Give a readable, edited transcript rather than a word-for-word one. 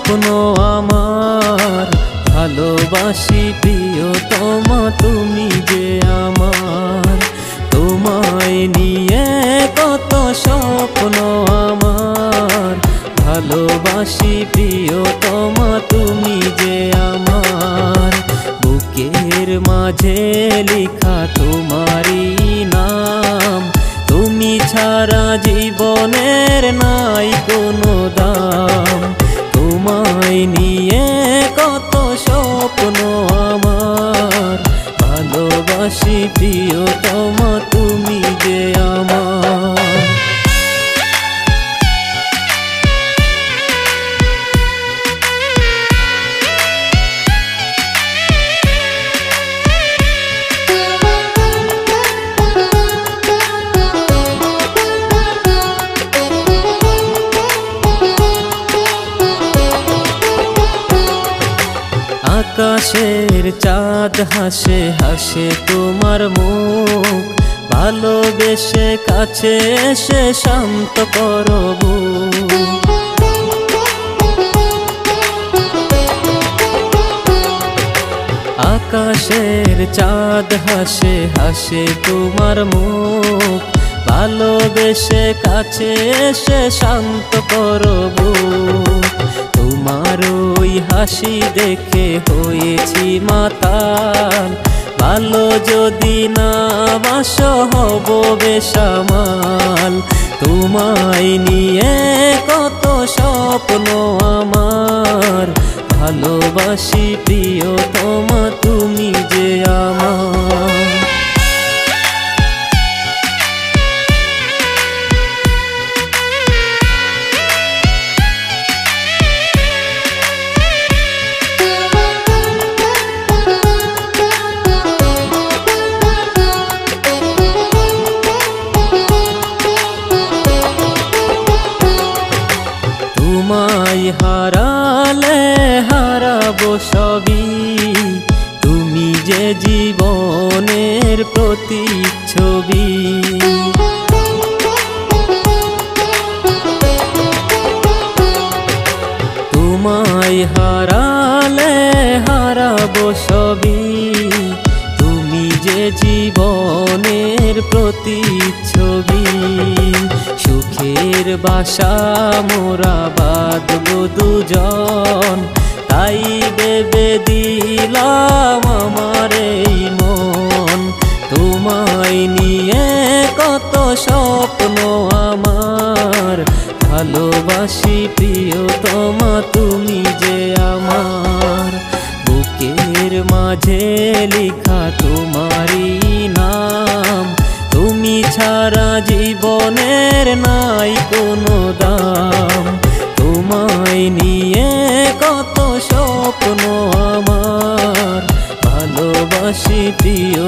স্বপ্ন আমার, ভালোবাসি প্রিয়তমা তুমি যে আমার। তোমায় নিয়ে কত স্বপ্ন আমার, ভালোবাসি প্রিয়তমা তুমি যে আমার। বুকের মাঝে লেখা তোমারই নাম, তুমি ছাড়া জীবনের নাই কোনো দাম। তোমায় নিয়ে কত স্বপ্ন আমার, ভালোবাসি প্রিয়তমা তুমি যে আমার। আকাশের চাঁদ হাসে হাসে তোমার মুখ, ভালোবেসে কাছে এসে শান্ত করব। আকাশের চাঁদ হাসে হাসে তোমার মুখ, ভালোবেসে কাছে এসে শান্ত করব। তোমার ওই হাসি দেখে হয়েছি মাতাল, ভালো যদি না বাসো হব বেসামাল। তোমায় নিয়ে কত স্বপ্ন আমার, ভালোবাসি প্রিয়তমা তুমি যে আমার। তোমায় হারালে হারাবো সবই, তুমি যে জীবনের প্রতিচ্ছবি। তোমায় হারালে হারাবো সবই, তুমি যে জীবনের প্রতিচ্ছবি। সুখের বাসা মোরা বাঁধবো দুজন, তাই ভেবে দিলাম আমার এই মন। তোমায় নিয়ে কত স্বপ্ন আমার, ভালোবাসি প্রিয়তমা তুমি যে আমার। বুকের মাঝে লেখা তোমারই নাম, তুমি ছাড়া জীবনের নাই কোনো দাম। তোমায় নিয়ে কত স্বপ্ন আমার, ভালোবাসি প্রিয়